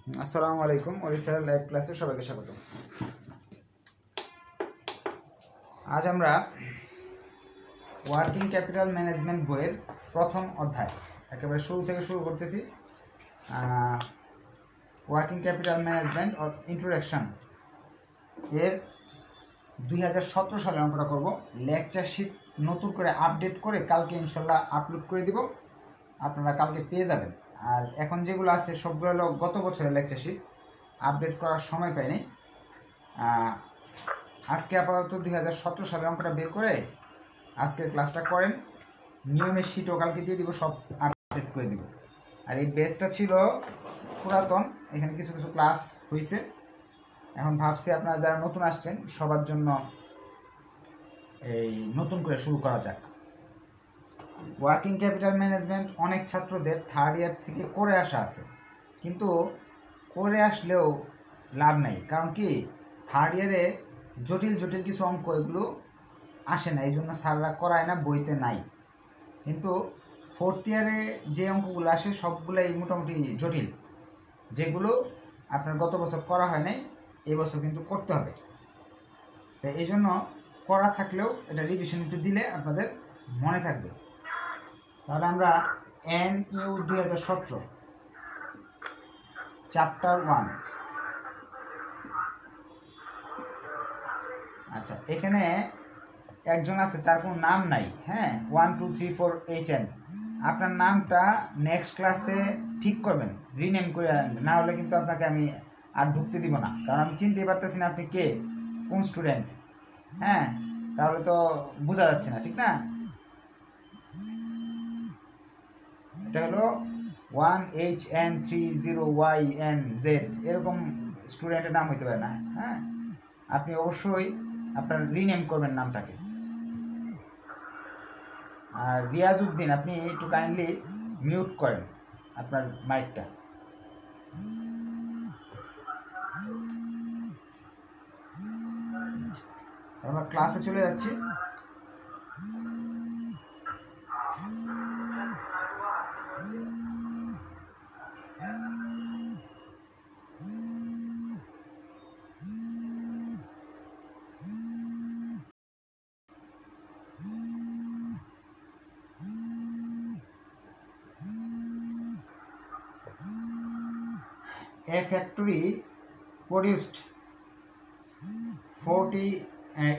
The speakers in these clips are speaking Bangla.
আসসালামু আলাইকুম। ওড়িশার লাইভ ক্লাসে সবাইকে স্বাগত। আজ আমরা ওয়ার্কিং ক্যাপিটাল ম্যানেজমেন্ট বইয়ের প্রথম অধ্যায় একেবারে শুরু থেকে শুরু করতেছি। ওয়ার্কিং ক্যাপিটাল ম্যানেজমেন্ট ইন্ট্রোডাকশন এর 2017 সালে অঙ্কটা করব। লেকচার শিট নতুন করে আপডেট করে কালকে ইনশাল্লাহ আপলোড করে দিব, আপনারা কালকে পেয়ে যাবেন। আর এখন যেগুলো আছে সবগুলো হলো গত বছরের লেকচার শিট, আপডেট করার সময় পাইনি। আজকে আপাতত 2017 সালের অঙ্কটা বের করে আজকের ক্লাসটা করেন। নিয়মের শিটও কালকে দিয়ে দিব, সব আপডেট করে দিব। আর এই বেসটা ছিল পুরাতন, এখানে কিছু কিছু ক্লাস হয়েছে। এখন ভাবছি আপনারা যারা নতুন আসছেন সবার জন্য এই নতুন করে শুরু করা যাক। ওয়ার্কিং ক্যাপিটাল ম্যানেজমেন্ট অনেক ছাত্রদের থার্ড ইয়ার থেকে করে আসা আছে, কিন্তু করে আসলেও লাভ নাই। কারণ কি, থার্ড ইয়ারে জটিল জটিল কিছু অঙ্ক এগুলো আসে না, এই জন্য স্যাররা করায় না, বইতে নাই। কিন্তু ফোর্থ ইয়ারে যে অঙ্কগুলো আসে সবগুলাই মোটামুটি জটিল, যেগুলো আপনার গত বছর করা হয় নাই, এই বছর কিন্তু করতে হবে। তো এই জন্য করা থাকলেও এটা রিভিশন একটু দিলে আপনাদের মনে থাকবে। তাহলে আমরা NU 2017 চ্যাপ্টার 1। আচ্ছা, এখানে একজন আছে, তার কোনো নাম নাই। হ্যাঁ, 1 2 3 4 HN। আপনার নামটা নেক্সট ক্লাসে ঠিক করবেন, রিনেম করে আনবেন, না হলে কিন্তু আপনাকে আমি আর ঢুকতে দিব না। কারণ আমি চিনতেই পারতেছি না আপনি কে, কোন স্টুডেন্ট। হ্যাঁ, তাহলে তো বোঝা যাচ্ছে না, ঠিক না? এটা হলো 1HN30YNZ, এরকম স্টুডেন্টের নাম হইতে পারে না। হ্যাঁ, আপনি অবশ্যই আপনার রিনেম করবেন নামটাকে। আর রিয়াজউদ্দিন, আপনি একটু কাইন্ডলি মিউট করেন আপনার মাইকটা। আমরা ক্লাসে চলে যাচ্ছি। A factory produced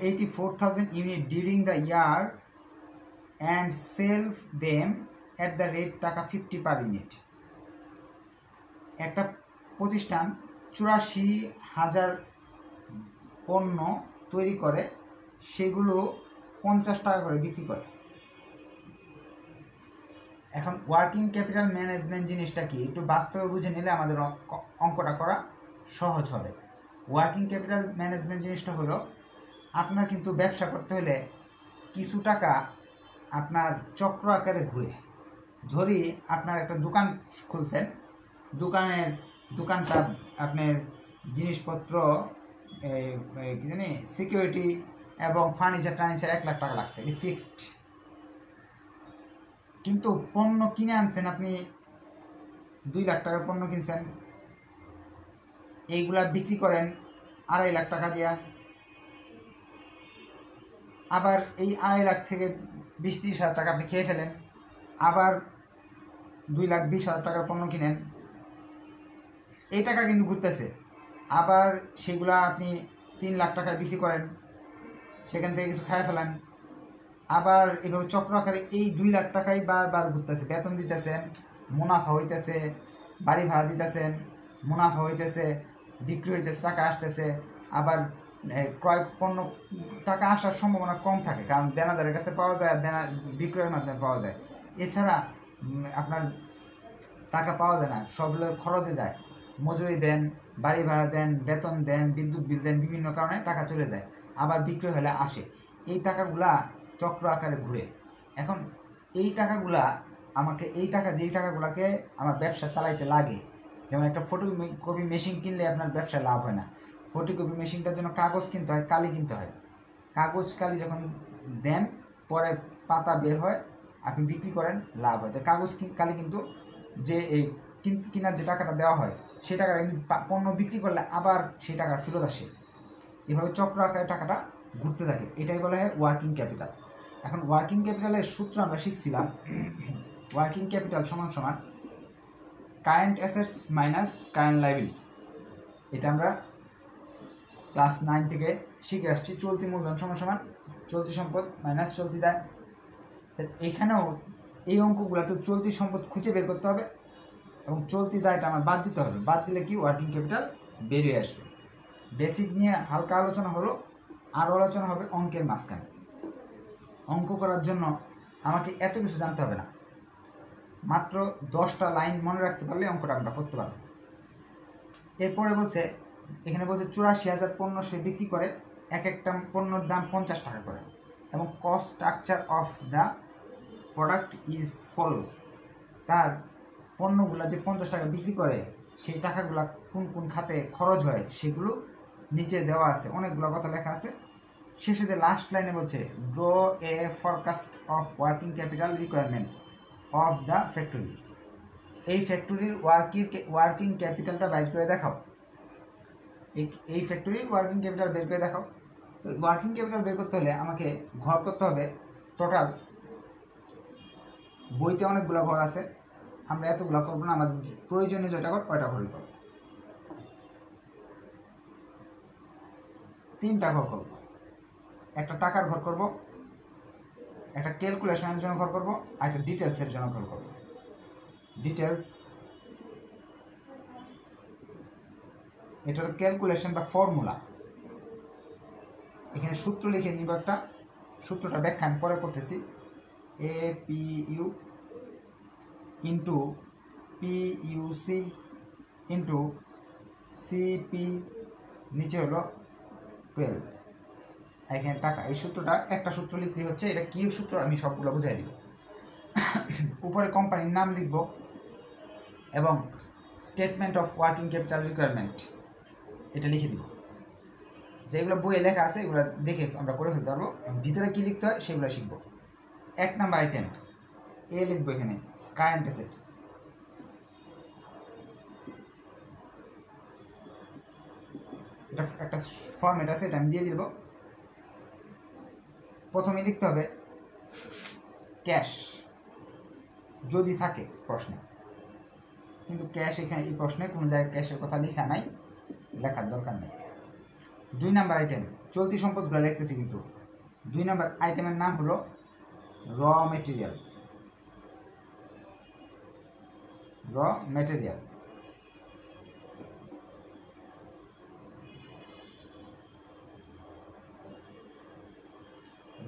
84,000 units during the year and sell them at the rate টাকা 50 per unit। একটা প্রতিষ্ঠান 84,000 পণ্য তৈরি করে, সেগুলো 50 টাকা করে বিক্রি করে। এখন ওয়ার্কিং ক্যাপিটাল ম্যানেজমেন্ট জিনিসটা কি, একটু বাস্তবে বুঝে নিলে আমাদের অঙ্কটা করা সহজ হবে। ওয়ার্কিং ক্যাপিটাল ম্যানেজমেন্ট জিনিসটা হলো, আপনার কিন্তু ব্যবসা করতে হলে কিছু টাকা আপনার চক্র আকারে ঘুরে। ধরি আপনার একটা দোকান খুলছেন, দোকানটা আপনার জিনিসপত্র কি জানি সিকিউরিটি এবং ফার্নিচার 1 লাখ টাকা লাগছে, এটি ফিক্সড। কিন্তু পণ্য কিনে আনছেন আপনি 2 লাখ টাকার পণ্য কিনছেন, এইগুলা বিক্রি করেন 2.5 লাখ টাকা দিয়া। আবার এই 2.5 লাখ থেকে 20-30 হাজার টাকা আপনি খেয়ে ফেলেন, আবার 2,20,000 টাকার পণ্য কিনেন, এই টাকা কিন্তু ঘুরতেছে। আবার সেগুলা আপনি 3 লাখ টাকায় বিক্রি করেন, সেখান থেকে কিছু খায় ফেলেন। আবার এভাবে চক্র আকারে এই 2 লাখ টাকাই বারবার ঘুরতেছে। বেতন দিতেছেন, মুনাফা হইতেছে, বাড়ি ভাড়া দিতেছেন, মুনাফা হইতেছে, বিক্রি হইতেছে, টাকা আসতেছে। আবার ক্রয় পণ্য টাকা আসার সম্ভাবনা কম থাকে, কারণ দেনাদারের কাছে পাওয়া যায়, আর দেনা বিক্রয়ের মাধ্যমে পাওয়া যায়। এছাড়া আপনার টাকা পাওয়া যায় না, সবগুলো খরচে যায়। মজুরি দেন, বাড়ি ভাড়া দেন, বেতন দেন, বিদ্যুৎ বিল দেন, বিভিন্ন কারণে টাকা চলে যায়। আবার বিক্রি হলে আসে। এই টাকাগুলা চক্র আকারে ঘুরে। এখন এই টাকাগুলা আমাকে, যেই টাকাগুলাকে আমার ব্যবসা চালাইতে লাগে, যেমন একটা ফটোকপি মেশিন কিনলে আপনার ব্যবসায় লাভ হয় না। ফটোকপি মেশিনটার জন্য কাগজ কিনতে হয়, কালি কিনতে হয়। কাগজ কালি যখন দেন, পরে পাতা বের হয়, আপনি বিক্রি করেন, লাভ হয়। তো কাগজ কালি কিন্তু যে এই কিনার যে টাকাটা দেওয়া হয়, সেই টাকাটা কিন্তু পণ্য বিক্রি করলে আবার সেই টাকা ফেরত আসে। এভাবে চক্র আকারে টাকাটা ঘুরতে থাকে, এটাই বলা হয় ওয়ার্কিং ক্যাপিটাল। এখন ওয়ার্কিং ক্যাপিটালের সূত্র আমরা শিখছিলাম, ওয়ার্কিং ক্যাপিটাল সমান সমান current assets minus current liability. এটা আমরা ক্লাস 9 থেকে শিখে আসছি। চলতি মূলধন সমান সমান চলতি সম্পদ মাইনাস চলতি দায়। এখানেও এই অঙ্কগুলো তো চলতি সম্পদ খুঁজে বের করতে হবে এবং চলতি দায়টা আমার বাদ দিতে হবে। বাদ দিলে কি ওয়ার্কিং ক্যাপিটাল বেরিয়ে আসবে। বেসিক নিয়ে হালকা আলোচনা হলো, আরও আলোচনা হবে অঙ্কের মাঝখানে। অঙ্ক করার জন্য আমাকে এত কিছু জানতে হবে না, মাত্র 10টা লাইন মনে রাখতে পারলে অঙ্কটা আমরা করতে পারবো। এরপরে বলছে, এখানে বলছে 84,000 পণ্য সে বিক্রি করে, এক একটা পণ্যর দাম 50 টাকা করে এবং cost structure of the product is follows. তার পণ্যগুলা যে 50 টাকা বিক্রি করে সেই টাকাগুলা কোন কোন খাতে খরচ হয় সেগুলো নিচে দেওয়া আছে, অনেকগুলো কথা লেখা আছে। শেষে যে লাস্ট লাইনে বলছে draw A forecast of working capital requirement of the factory. এই ফ্যাক্টরির ওয়ার্কিং ক্যাপিটালটা বাইর করে দেখাও। এই ফ্যাক্টরির ওয়ার্কিং ক্যাপিটাল বের করে দেখাও। তো ওয়ার্কিং ক্যাপিটাল বের করতে হলে আমাকে ঘর করতে হবে। টোটাল বইতে অনেকগুলো ঘর আছে, আমরা এতগুলো করবো না, আমাদের প্রয়োজনীয় যেটা ঘর কয়টা ঘরই করবো, 3টা ঘর করব। একটা টাকার ঘর করব, একটা ক্যালকুলেশনের জন্য ঘর করব, আর একটা ডিটেলসের জন্য ঘর করব। ডিটেলস এটা হলো ক্যালকুলেশন বা ফর্মুলা। এখানে সূত্র লিখে নিব একটা, সূত্রটা ব্যাখ্যা আমি পরে করতেছি। APU into PUC into CP, নিচে হলো 12, এখানে টাকা। এই সূত্রটা একটা সূত্র লিখলে হচ্ছে, এটা কি সূত্র আমি সবগুলো বুঝাই দিব। উপরে কোম্পানির নাম লিখব এবং statement of working capital requirement এটা লিখে দিব। যেগুলো বইয়ে লেখা আছে এগুলো দেখে আমরা করে ফেলতে পারবো। ভিতরে কি লিখতে হয় সেগুলো শিখব। 1 নাম্বার আইটেম এ লিখবো, এখানে কারেন্ট অ্যাসেটস। এটা একটা ফরম্যাট আছে, এটা আমি দিয়ে দিব। প্রথমে লিখতে হবে ক্যাশ, যদি থাকে প্রশ্নে, কিন্তু ক্যাশ এখানে এই প্রশ্নে কোনো জায়গায় ক্যাশের কথা লেখা নাই, লেখার দরকার নেই। 2 নাম্বার আইটেম চলতি সম্পদগুলো লিখতেছি, কিন্তু 2 নাম্বার আইটেমের নাম হলো র মেটেরিয়াল। র মেটেরিয়াল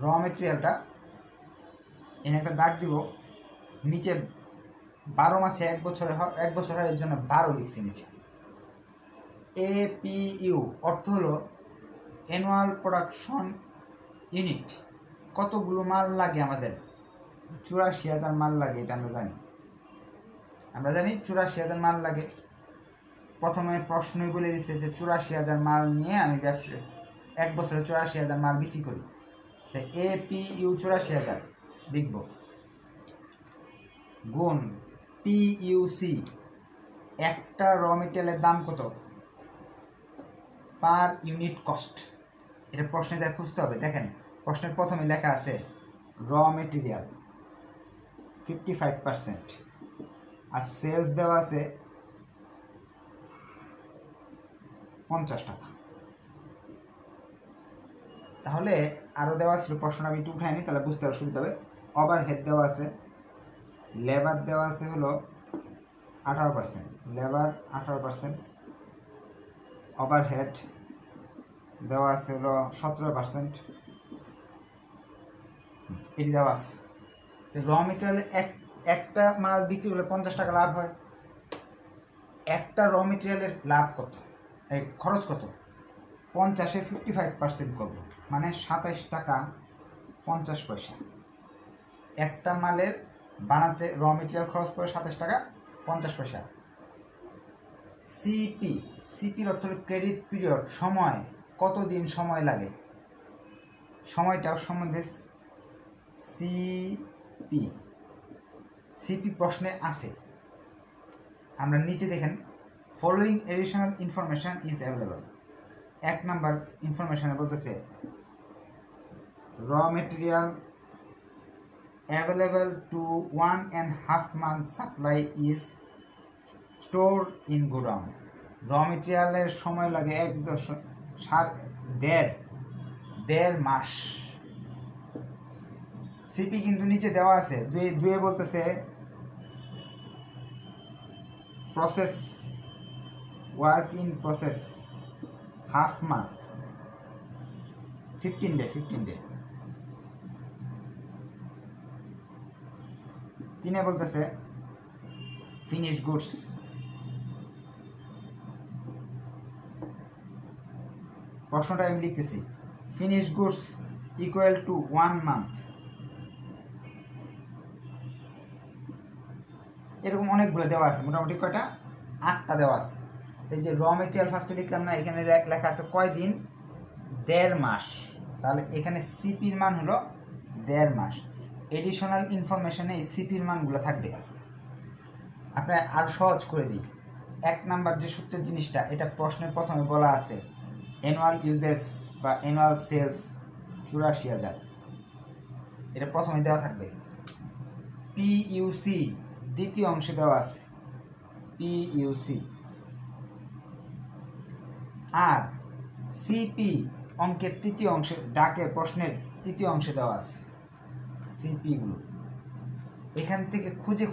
র মেটেরিয়ালটা এনে একটা দাগ দিব। নিচে 12 মাসে 1 বছরে হয়, 1 বছর হয়, এর জন্য 12 লিখছি নিচে। APU অর্থ হলো অ্যানুয়াল প্রোডাকশন ইউনিট। কতগুলো মাল লাগে আমাদের? 84,000 মাল লাগে, এটা আমরা জানি। 84,000 মাল লাগে। প্রথমে প্রশ্নই বলে দিচ্ছে যে 84,000 মাল নিয়ে আমি ব্যবসা 1 বছরে 84,000 মাল বিক্রি করি। তাই APU 84,000 লিখব, গুণ PUC একটা র মেটেরিয়ালের দাম কত পার ইউনিট কস্ট। এটা প্রশ্নে যা খুঁজতে হবে। দেখেন প্রশ্নের প্রথমে লেখা আছে র মেটেরিয়াল 55% আর সেলস দেওয়া আছে 50 টাকা। তাহলে আরও দেওয়া ছিল, প্রশ্নটা আমি একটু উঠাইনি, তাহলে বুঝতে অসুবিধা হবে। ওভারহেড দেওয়া আছে, লেবার দেওয়া আছে হলো 18%, লেবার 18%, ওভারহেড দেওয়া আছে হলো 17%, এটি দেওয়া আছে। র মেটেরিয়ালে একটা মাল বিক্রি করলে 50 টাকা লাভ হয়। একটা র মেটেরিয়ালের লাভ কত, খরচ কত? 50-এর 55% করবো, মানে 27 টাকা 50 পয়সা। একটা মালের বানাতে র মেটেরিয়াল খরচ পড়ে 27 টাকা 50 পয়সা। সিপির অর্থ হলো ক্রেডিট পিরিয়ড, সময়, কতদিন সময় লাগে, সময়টাও সম্বন্ধে সিপি প্রশ্নে আছে। আমরা নিচে দেখেন following additional information is available. 1 number ইনফরমেশনে বলতেছে raw material available to 1.5 month supply is store in godown. Raw মেটেরিয়ালের সময় লাগে 1.5 মাস। সিপি কিন্তু নিচে দেওয়া আছে, দুয়ে বলতেছে process work in process half month 15 day. তিনে বলতেছে ফিনিশড গুডস প্রশ্নটা আমি লিখতেছি finished goods equal to 1 month। এরকম অনেকগুলো দেওয়া আছে, মোটামুটি কয়টা 8টা দেওয়া আছে। এই যে র মেটেরিয়াল ফার্স্টে লিখলাম না, এখানে লেখা আছে কয় দিন, 1.5 মাস। তাহলে এখানে সিপির মান হলো 1.5 মাস। এডিশনাল ইনফরমেশনে এই সিপির মানগুলো থাকবে। আপনার আর সহজ করে দিই, 1 নাম্বার যে সূত্রের জিনিসটা, এটা প্রশ্নের প্রথমে বলা আছে অ্যানুয়াল ইউজেস বা অ্যানুয়াল সেলস 84,000, এটা প্রথমে দেওয়া থাকবে। পিইউসি দ্বিতীয় অংশে দেওয়া আছে পিইউসি, আর সিপি অঙ্কের তৃতীয় অংশে, ডাকের প্রশ্নের তৃতীয় অংশে দেওয়া আছে সিপি গুলো। এখান থেকে খুঁজে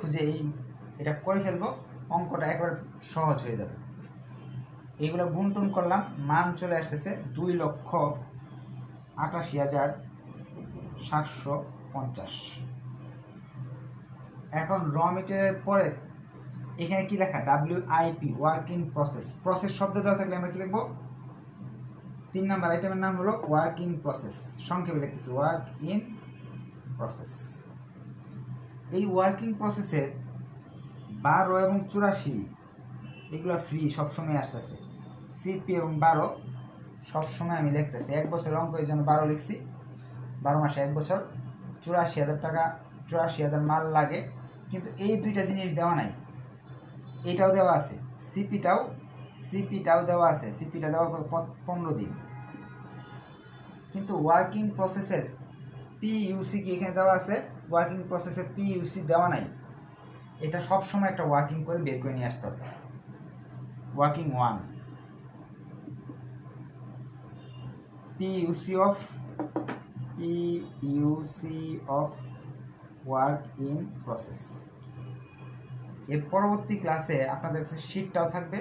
এটা করে ফেলবো, অঙ্কটা একবার সহজ হয়ে যাবে। এইগুলো গুণটুন করলাম, মান চলে আসতেছে 2,88,750। এখন র মেটেরিয়ালের পরে এখানে কি লেখা, WIP work in process. Process শব্দ দেওয়া থাকলে আমরা কি লিখবো, 3 নাম্বার আইটেমের নাম হলো ওয়ার্ক ইন প্রসেস, সংক্ষেপে লিখতেছি ওয়ার্ক ইন প্রসেস। এই ওয়ার্কিং প্রসেসের 12 এবং 84 এগুলো ফ্রি সবসময় আসতেছে। সিপি এবং 12 সবসময় আমি লিখতেছি, 1 বছরের অঙ্ক এই জন্য 12 লিখছি, 12 মাসে 1 বছর, 84,000 টাকা, 84,000 মাল লাগে। কিন্তু এই দুইটা জিনিস দেওয়া নাই, এটাও দেওয়া আছে, সিপিটাও দেওয়া আছে, সিপিটা দেওয়া 15 দিন। কিন্তু ওয়ার্কিং প্রসেসের পিইউসি কি এখানে দেওয়া আছে, ওয়ার্কিং প্রসেসের পিইউসি দেওয়া নাই। এটা সবসময় একটা ওয়ার্কিং করে বের করে নিয়ে আসতে হবে। Working 1 PUC of work in process. এর পরবর্তী ক্লাসে আপনাদের কাছে শীটটাও থাকবে,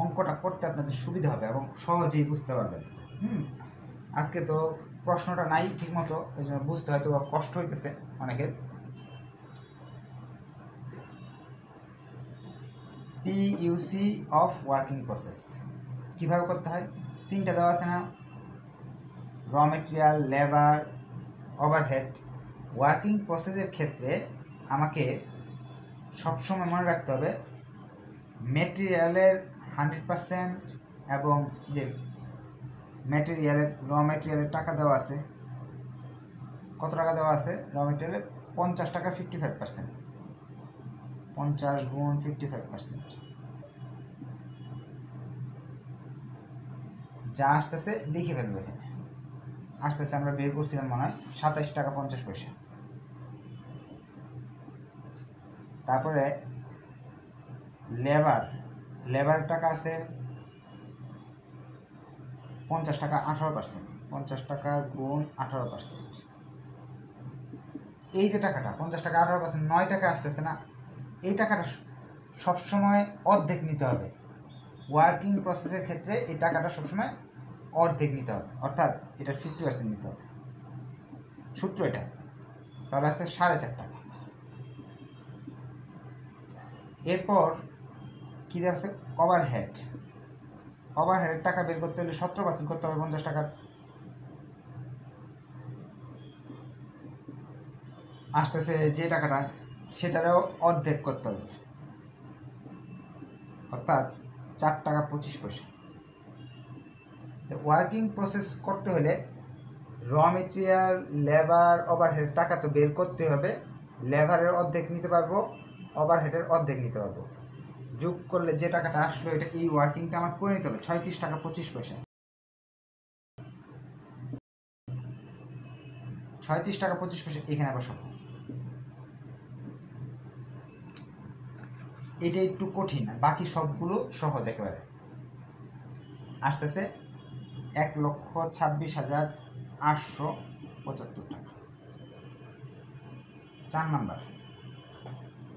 অঙ্কটা করতে আপনাদের সুবিধা হবে এবং সহজেই বুঝতে পারবেন। আজকে তো প্রশ্নটা নাই ঠিক মতো, এই জন্য বুঝতে হয়তো কষ্ট হইতেছে অনেকের। পিইউসি অফ ওয়ার্কিং প্রসেস কিভাবে করতে হয়, 3টা দেওয়া আছে না, র মেটেরিয়াল, লেবার, ওভারহেড। ওয়ার্কিং প্রসেসের ক্ষেত্রে আমাকে সবসময় মনে রাখতে হবে মেটেরিয়ালের 100% এবং যে মেটেরিয়ালের র মেটেরিয়ালের টাকা দেওয়া আছে, কত টাকা দেওয়া আছে র মেটেরিয়ালের, 50 টাকা 55%, 50 গুণ 55%, যা আসতেছে লিখে ফেলবো। এখানে আসতেছে, আমরা বের করছিলাম মনে হয় 27 টাকা 50 পয়সা। তারপরে লেবার টাকা আছে 50 টাকা 18%, 50 টাকা গুণ 18%। এই যে টাকাটা 50 টাকা 18%, 9 টাকা আসতেছে না, এই টাকাটা সবসময় অর্ধেক নিতে হবে। ওয়ার্কিং প্রসেসের ক্ষেত্রে এই টাকাটা সবসময় অর্ধেক নিতে হবে, অর্থাৎ এটা 50% নিতে হবে। সূত্র এটা, তাহলে আসতে 4.5 টাকা। এরপর কি দেওয়া আছে, ওভারহেডের টাকা বের করতে হলে 17% করতে হবে 50 টাকার। আসতেছে যে টাকাটা, সেটারও অর্ধেক করতে হবে, অর্থাৎ 4 টাকা 25 পয়সা। ওয়ার্কিং প্রসেস করতে হলে র মেটেরিয়াল, লেবার, ওভারহেড টাকা তো বের করতে হবে। লেবারের অর্ধেক নিতে পারবো, ওভারহেডের অর্ধেক নিতে পারবো। যোগ করলে যে টাকাটা আসলো এটা এই ওয়ার্কিংটা আমার করে নিতে হবে 36 টাকা 25 পয়সা। 36 টাকা 25 পয়সা এখানে বসাবো। এটা একটু কঠিন, বাকি সবগুলো সহজ একেবারে। আসতেছে 1,26,875 টাকা। 4 নাম্বার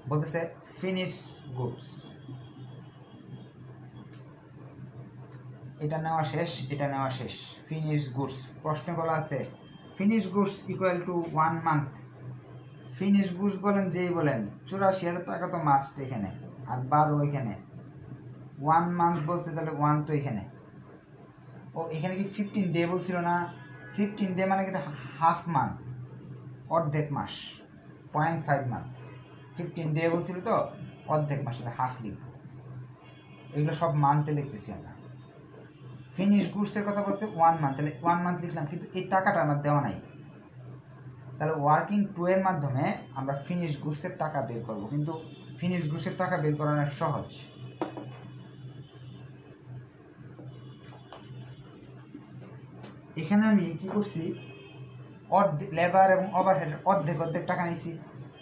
বলতেছে ফিনিশ গুডস। এটা নেওয়া শেষ, এটা নেওয়া শেষ। ফিনিশ গুডস প্রশ্নে বলা আছে finish goods equal to 1 month. Finish goods বলেন যেই বলেন 84,000 টাকা তো মাস্ট এখানে, আর 12 এখানে। 1 মান্থ বলছে তাহলে 1 তো এখানে। ও এখানে কি 15 ডে বলছিল না? 15 ডে মানে কিন্তু হাফ মান্থ, অর্ধেক মাস, 0.5 মান্থ। 15 ডে বলছিল তো অর্ধেক মাস, হাফ লিখব। এগুলো সব মান্থে লিখতেছি আমরা। ফিনিশ গুডসের কথা বলছে 1 মান্থ, তাহলে 1 মান্থ লিখলাম, কিন্তু এই টাকাটা আমার দেওয়া নাই। তাহলে ওয়ার্কিং 2 এর মাধ্যমে আমরা ফিনিশ গুডসের টাকা বের করব, কিন্তু ফিনিশ গুডসের টাকা বের করানো সহজ। এখানে আমি কি করছি, লেবার এবং ওভারহেড অর্ধেক অর্ধেক টাকা নিয়েছি,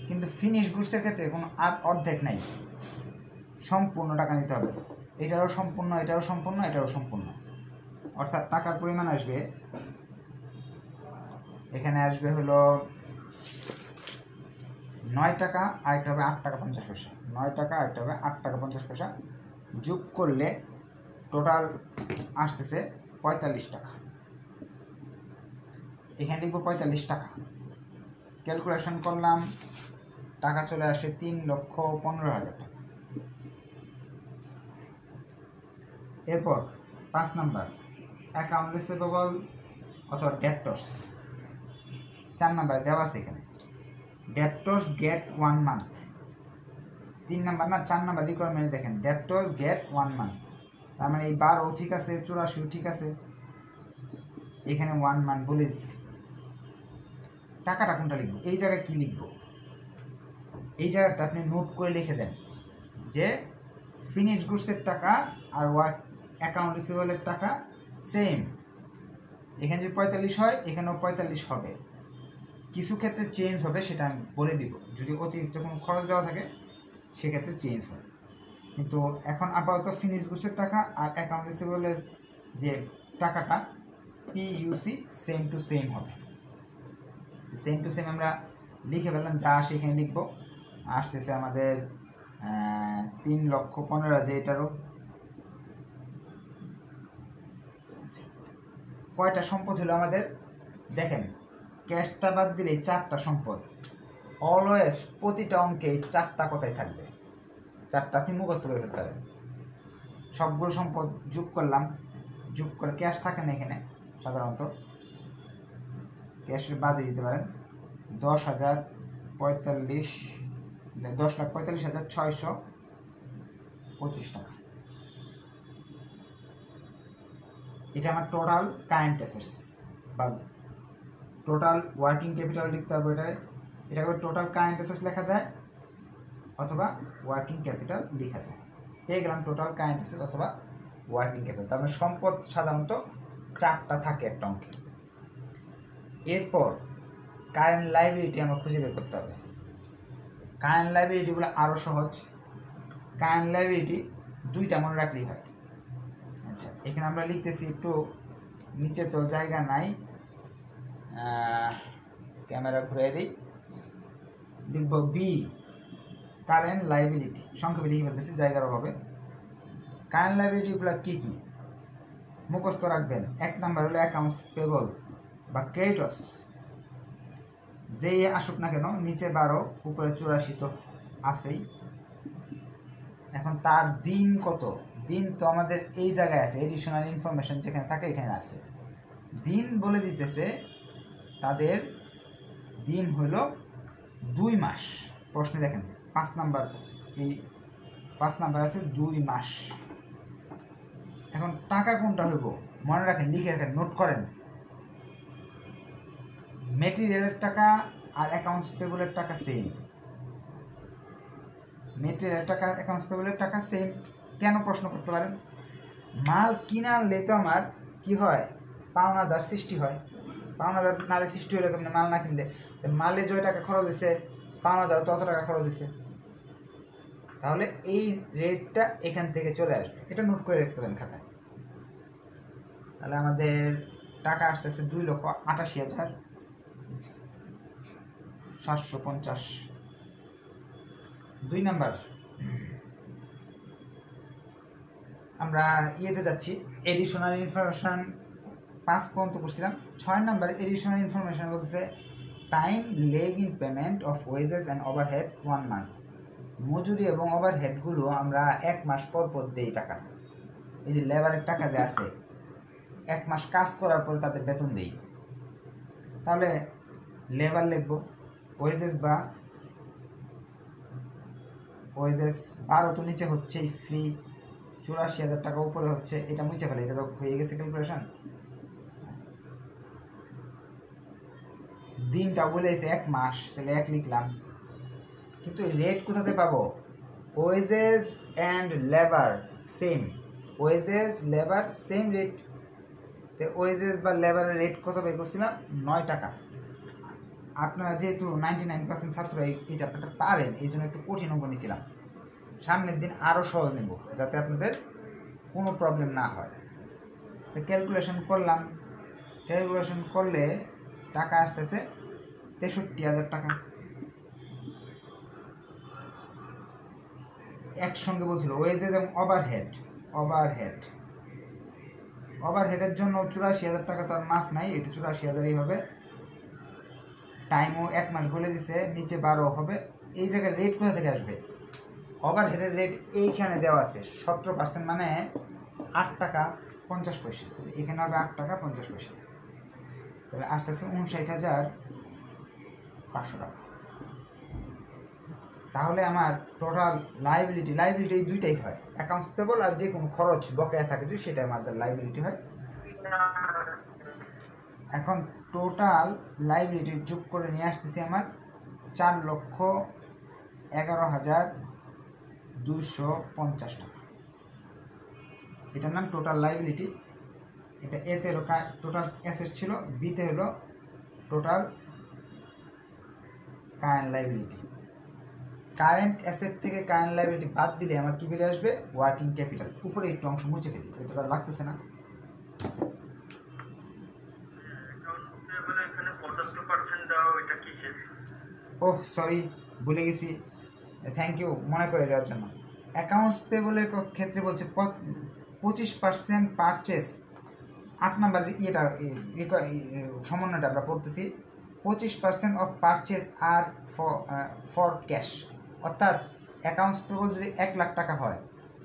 কিন্তু ফিনিশ গুডসের ক্ষেত্রে কোনো অর্ধেক নাই, সম্পূর্ণ টাকা নিতে হবে। এটারও সম্পূর্ণ, এটারও সম্পূর্ণ, এটারও সম্পূর্ণ। অর্থাৎ টাকার পরিমাণ আসবে, এখানে আসবে হলো 9 টাকা, আর একটা হবে 8 টাকা 50 পয়সা। 9 টাকা, আর একটা হবে 8 টাকা 50 পয়সা। যোগ করলে টোটাল আসতেছে 45 টাকা। এখানে লিখবো 45 টাকা। ক্যালকুলেশন করলাম, টাকা চলে আসে 3,15,000 টাকা। এরপর 5 নাম্বার অ্যাকাউন্ট রিসিভেবল অথবা ডেটর্স। 4 নাম্বারে দেওয়া আছে এখানে ডেটর্স গেট 1 মান্থ। 3 নাম্বার না 4 নাম্বার রিকোয়ারমেন্টে দেখেন ডেটর্স গেট 1 মান্থ, তার মানে এই 12 ঠিক আছে, 84 ঠিক আছে, এখানে 1 মান্থ বলে দিচ্ছি। টাকাটা কোনটা লিখবো, এই জায়গায় কি লিখবো, এই জায়গাটা আপনি নোট করে লিখে দেন যে ফিনিশ গুডসের টাকা আর অ্যাকাউন্ট রিসিভেবলের টাকা সেম। এখানে যদি 45 হয় এখানেও 45 হবে। কিছু ক্ষেত্রে চেঞ্জ হবে, সেটা আমি বলে দিব। যদি অতিরিক্ত কোনো খরচ দেওয়া থাকে সেক্ষেত্রে চেঞ্জ হবে, কিন্তু এখন আপাতত ফিনিশ গুডসের টাকা আর অ্যাকাউন্ট রিসিভেবলের যে টাকাটা পিইউসি সেম টু সেম হবে। সেম টু সেম আমরা লিখে ফেললাম, যা আসে এখানে লিখবো। আসতেছে আমাদের 3,15,000, এটারও কয়টা সম্পদ হলো আমাদের দেখেন। ক্যাশটা বাদ দিলে 4টা সম্পদ। অলওয়েজ প্রতিটা অঙ্কে 4টা কথাই থাকবে, 4টা আপনি মুখস্থ করে ফেলতে পারেন। সবগুলো সম্পদ যোগ করলাম, যোগ করে ক্যাশ থাকে না এখানে সাধারণত, ক্যাশের বাদে দিতে পারেন 10,45,625 টাকা। এটা আমার টোটাল কারেন্ট অ্যাসেটস বা টোটাল ওয়ার্কিং ক্যাপিটাল লিখতে হবে। এটা করে টোটাল কারেন্ট অ্যাসেটস লেখা যায় অথবা ওয়ার্কিং ক্যাপিটাল লেখা যায়। পেয়ে গেলাম টোটাল কারেন্ট অ্যাসেট অথবা ওয়ার্কিং ক্যাপিটাল। তার মানে সম্পদ সাধারণত 4টা থাকে একটা অঙ্কে। এরপর কারেন্ট লাইবিলিটি আমরা খুঁজে বের করতে হবে। কারেন্ট লাইবিলিটিগুলো আরও সহজ। কারেন্ট লাইবিলিটি 2টা মনে রাখলেই হয়। আচ্ছা, এখানে আমরা লিখতেছি, একটু নিচে তো জায়গা নাই, ক্যামেরা ঘুরিয়ে দিই, লিখব বি কারেন্ট লাইবিলিটি, সংক্ষেপে লিখে ফেলতেছি জায়গার অভাবে। কারেন্ট লাইবিলিটিগুলো কী কী মুখস্থ রাখবেন। 1 নাম্বার হলো অ্যাকাউন্টস পেবল বা ক্রেডিটর্স, যেই আসুক না কেন, নিচে 12 উপরে 84 তো আছেই। এখন তার দিন কত, দিন তো আমাদের এই জায়গায় আছে, এডিশনাল ইনফরমেশন যেখানে থাকে এখানে আছে। দিন বলে দিতেছে তাদের দিন হলো 2 মাস। প্রশ্নে দেখেন 5 নাম্বার, এই 5 নাম্বার আছে 2 মাস। এখন টাকা কোনটা হইব মনে রাখেন, লিখে রাখেন, নোট করেন। মেটেরিয়ালের টাকা আর অ্যাকাউন্টস পেবলের টাকা সেম। মেটেরিয়ালের টাকা অ্যাকাউন্টস পেবলের টাকা সেম। কেন প্রশ্ন করতে পারেন? মাল কিনে আনলে তো আমার কি হয়, পাওনাদার সৃষ্টি হয়। পাওনাদার নালে সৃষ্টি হলে কেমন, মাল না কিনলে মালে যে টাকা খরচ হয়েছে পাওনাদার তত টাকা খরচ হয়েছে, তাহলে এই রেটটা এখান থেকে চলে আসবে। এটা নোট করে রাখতে পারেন খাতায়। তাহলে আমাদের টাকা আসতেছে 2,88,750। 2 নাম্বার আমরা ইয়েতে যাচ্ছি, এডিশনাল ইনফরমেশন 5 পর্যন্ত করছিলাম। 6 নাম্বার এডিশনাল ইনফরমেশন বলছে time lag in payment of wages and overhead 1 month. মজুরি এবং ওভারহেডগুলো আমরা 1 মাস পর পর দেই টাকা। এই যে লেবারের টাকা যে আছে 1 মাস কাজ করার পরে তাদের বেতন দেই। তাহলে লেবার লিখবো, ওয়েজেস বা ওয়েজেস 12 তো নিচে হচ্ছেই ফ্রি, 84,000 টাকা উপরে হচ্ছে, এটা মুছে ফেলে, এটা তো হয়ে গেছে ক্যালকুলেশন। দিনটা বলেছে 1 মাস, তাহলে 1 লিখলাম। কিন্তু রেট কোথাতে পাবো? Wages and labour same, wages labour same rate. তো ওয়েজেস বা লেবারের রেট কত বের করছিলাম? 9 টাকা। আপনারা যেহেতু 99% ছাত্র এই চ্যাপ্টারটা পারেন, এই জন্য একটু কঠিন অঙ্ক নিয়েছিলাম। সামনের দিন আরও সহজ নেব যাতে আপনাদের কোনো প্রবলেম না হয়। তো ক্যালকুলেশন করলাম, ক্যালকুলেশন করলে টাকা আসতেছে 63,000 টাকা। একসঙ্গে বলছিল ওয়েজেস এবং ওভারহেড। ওভারহেডের জন্য 84,000 টাকা তার মাফ নাই, এটা 84,000ই হবে। টাইমও 1 মাস বলে দিছে, নিচে 12 হবে। এই জায়গায় রেট কোথা থেকে আসবে? ওভারহেডের রেট এইখানে দেওয়া আছে 17%, মানে 8 টাকা 50 পয়সা। এখানে হবে 8 টাকা 50 পয়সা। তাহলে আসতেছে 59,500 টাকা। তাহলে আমার টোটাল লাইবিলিটি এই দুইটাই হয়, অ্যাকাউন্টস পেবল আর যে কোনো খরচ বকেয়া থাকে যদি সেটা আমাদের লাইবিলিটি হয়। এখন টোটাল লাইবিলিটি যোগ করে নিয়ে আসতেছি আমার 4,11,250 টাকা। এটার নাম টোটাল লাইবিলিটি। এটা এতে হলো টোটাল অ্যাসেট ছিল, বিতে হলো total current liability. Current asset থেকে কারেন্ট লাইবিলিটি বাদ দিলে আমার কি বেরিয়ে আসবে? Working capital. উপরে একটু অংশ মুছে ফেলি, এটা তো লাগতেছে না। ওহ সরি, ভুলে গেছি, থ্যাংক ইউ মনে করে দেওয়ার জন্য। অ্যাকাউন্টস পেবলের ক্ষেত্রে বলছে 25% পারচেস। 8 নাম্বার ইয়েটা সমন্বয়টা আমরা পড়তেছি, 25% অফ পারচেস আর ফর ক্যাশ। অর্থাৎ অ্যাকাউন্টস পেবল যদি 1 লাখ টাকা হয়,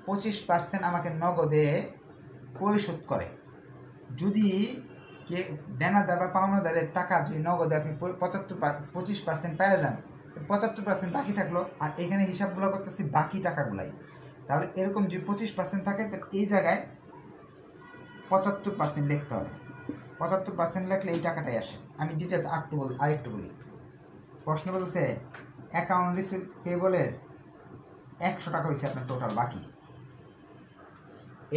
25% আমাকে নগদে পরিশোধ করে। যদি দেনাদার বা পাওনাদারের টাকা যদি নগদে আপনি 25% পেয়ে যান, 75% বাকি থাকলো, আর এখানে হিসাবগুলো করতেছি বাকি টাকাগুলাই। তাহলে এরকম যে 25% থাকে, তাহলে এই জায়গায় 75% লিখতে হবে। 75% লিখলে এই টাকাটাই আসে। আমি ডিটেলস আরেকটু বলি। প্রশ্ন বলছে অ্যাকাউন্ট রিসিভেবলের 100 টাকা হয়েছে আপনার টোটাল বাকি।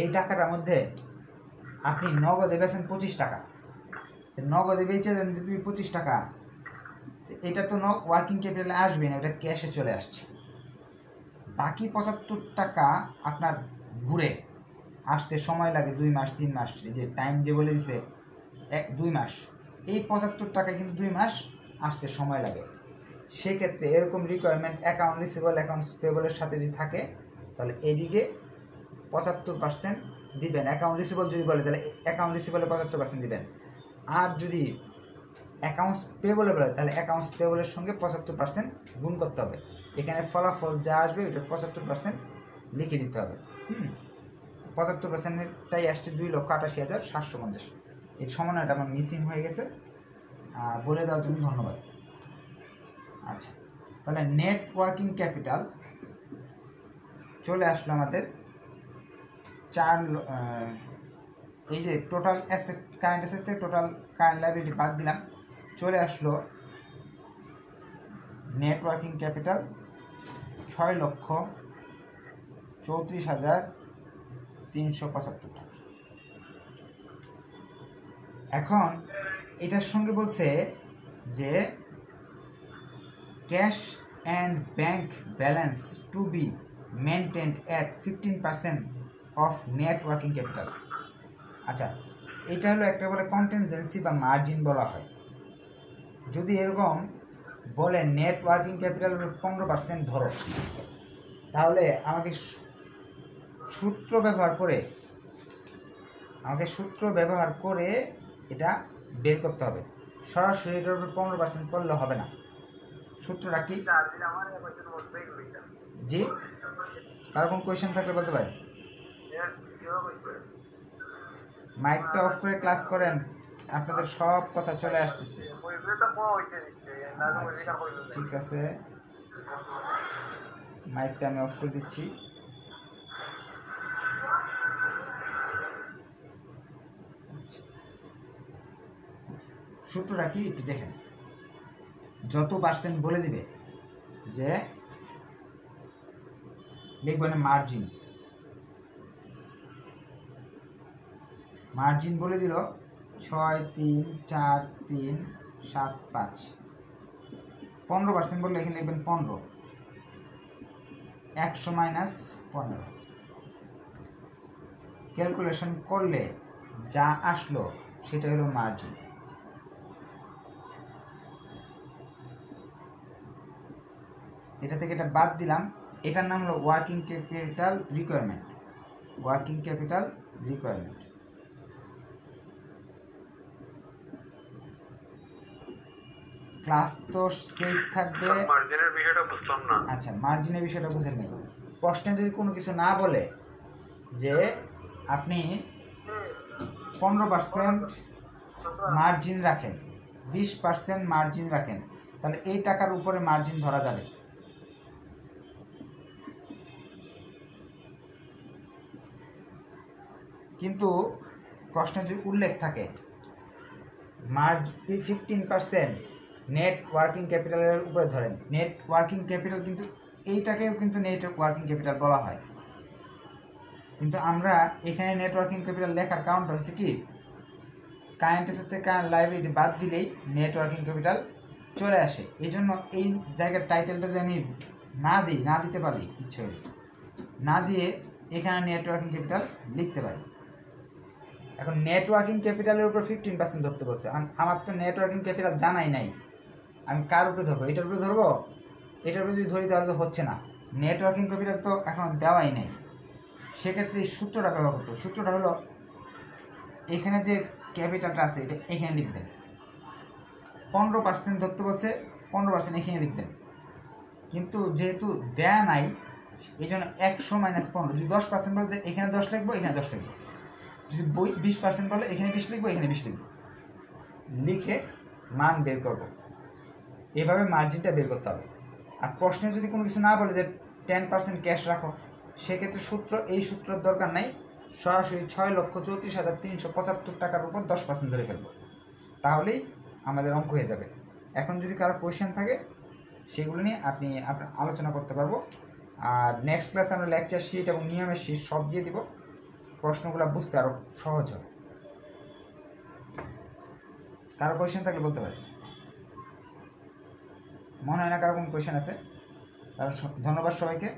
এই টাকাটার মধ্যে আপনি নগদে বেচেন 25 টাকা, নগদে বেচে দেন যদি 25 টাকা, এটা তো ওয়ার্কিং ক্যাপিটালে আসবে না, এটা ক্যাশে চলে আসছে। বাকি 75 টাকা আপনার ঘুরে আসতে সময় লাগে 2 মাস 3 মাস। এই যে টাইম যে বলে দিছে 2 মাস, এই 75 টাকা কিন্তু 2 মাস আসতে সময় লাগে। সেক্ষেত্রে এরকম রিকোয়ারমেন্ট অ্যাকাউন্ট রিসিভেবল অ্যাকাউন্টস পেবলের সাথে যদি থাকে, তাহলে এদিকে 75% দিবেন। অ্যাকাউন্ট রিসিভেবল যদি বলে তাহলে অ্যাকাউন্ট রিসিভেবলে 75% দিবেন। আর যদি অ্যাকাউন্টস পেবলে বলে তাহলে অ্যাকাউন্টস পেবলের সঙ্গে 75% গুণ করতে হবে। এখানে ফলাফল যা আসবে ওইটা 75% লিখে দিতে হবে। 75%টাই আসছে 2,88,750। এই সমন্বয়টা আমার মিসিং হয়ে গেছে, বলে দেওয়ার জন্য ধন্যবাদ। আচ্ছা, তাহলে নেট ওয়ার্কিং ক্যাপিটাল চলে আসলো আমাদের 4। এই যে টোটাল অ্যাসেট, কারেন্ট অ্যাসেট থেকে টোটাল কারেন্ট লাইবিলিটি বাদ দিলাম, চলে আসলো নেট ওয়ার্কিং ক্যাপিটাল 6,34,375 টাকা। এখন এটার সঙ্গে বলছে যে cash and bank balance to be maintained at 15% of net working capital. আচ্ছা, এটা হলো একটা বলে কন্টিনজেন্সি বা মার্জিন বলা হয়। যদি এরকম বলে নেট ওয়ার্কিং ক্যাপিটাল 15% ধরো, তাহলে আমাকে সূত্র ব্যবহার করে এটা বের করতে হবে। সরাসরি এটার উপর 15% করলে হবে না। সূত্রটা কি? জি, কারো কোন কোয়েশ্চেন থাকলে বলতে পারেন। মাইকটা অফ করে ক্লাস করেন, আপনাদের সব কথা চলে আসতেছে। ঠিক আছে, মাইকটা আমি অফ করে দিচ্ছি। সূত্রটা কি একটু দেখেন। যত পার্সেন্ট বলে দিবে, যে লিখবেন মার্জিন বলে দিল 6, 3, 4, 3, 7, 5। 15% বললে এখানে লিখবেন 15, 100 মাইনাস 15। ক্যালকুলেশন করলে যা আসলো সেটা হলো মার্জিন। এটা থেকে এটা বাদ দিলাম, এটার নাম হলো ওয়ার্কিং ক্যাপিটাল রিকোয়ারমেন্ট। ক্লাস তো সেভ থাকবে। মার্জিনের বিষয়টা বুঝলাম না। আচ্ছা, মার্জিনের বিষয়টা বুঝেন নাই। প্রশ্নে যদি কোনো কিছু না বলে যে আপনি 15% মার্জিন রাখেন, 20% মার্জিন রাখেন, তাহলে এই টাকার উপরে মার্জিন ধরা যাবে। কিন্তু প্রশ্নে যদি উল্লেখ থাকে 15% নেট ওয়ার্কিং ক্যাপিটালের উপরে ধরেন, নেট ওয়ার্কিং ক্যাপিটাল কিন্তু এইটাকেও কিন্তু নেট ওয়ার্কিং ক্যাপিটাল বলা হয়। কিন্তু আমরা এখানে নেট ওয়ার্কিং ক্যাপিটাল লেখার কারণটা হচ্ছে কি, কারেন্ট অ্যাসেট থেকে লাইবিলিটি বাদ দিলেই নেট ওয়ার্কিং ক্যাপিটাল চলে আসে। এই জন্য এই জায়গার টাইটেলটা যদি আমি না দিতে পারি, ইচ্ছে না দিয়ে এখানে নেট ওয়ার্কিং ক্যাপিটাল লিখতে পারি। এখন নেট ওয়ার্কিং ক্যাপিটালের উপর 15% ধরতে বলছে। আমার তো নেট ওয়ার্কিং ক্যাপিটাল জানাই নাই, আমি কার উপরে ধরবো? এটার উপরে ধরবো। এটার উপরে যদি ধরি তাহলে তো হচ্ছে না, নেট ওয়ার্কিং ক্যাপিটাল তো এখন দেওয়াই নেই। সেক্ষেত্রে সূত্রটা ব্যবহার করতে। সূত্রটা হলো এখানে যে ক্যাপিটালটা আছে এটা এখানে লিখবেন। 15% ধরতে বলছে, 15% এখানে লিখবেন। কিন্তু যেহেতু দেয়া নাই এই জন্য 100 মাইনাস 15। যদি 10% বলতে এখানে 10 লিখবো, এখানে 10 লিখবো। যদি 20% বলে এখানে 20 লিখবো, এখানে 20 লিখবো। লিখে মান বের করব। এভাবে মার্জিনটা বের করতে হবে। আর প্রশ্নে যদি কোনো কিছু না বলে যে 10% ক্যাশ রাখো, সেক্ষেত্রে এই সূত্রের দরকার নাই। সরাসরি 6,34,375 টাকার উপর 10% ধরে ফেলবো, তাহলেই আমাদের অঙ্ক হয়ে যাবে। এখন যদি কারো কোয়েশ্চেন থাকে সেগুলো নিয়ে আপনি আলোচনা করতে পারবো। আর নেক্সট ক্লাসে আমরা লেকচার শিট এবং নিয়মের শিট সব দিয়ে দিব, প্রশ্নগুলো বুঝতে আরও সহজ হবে। কারো কোয়েশ্চেন থাকলে বলতে পারে। মনে হয় না কারো কোনো কোয়েশ্চেন আছে। ধন্যবাদ সবাইকে।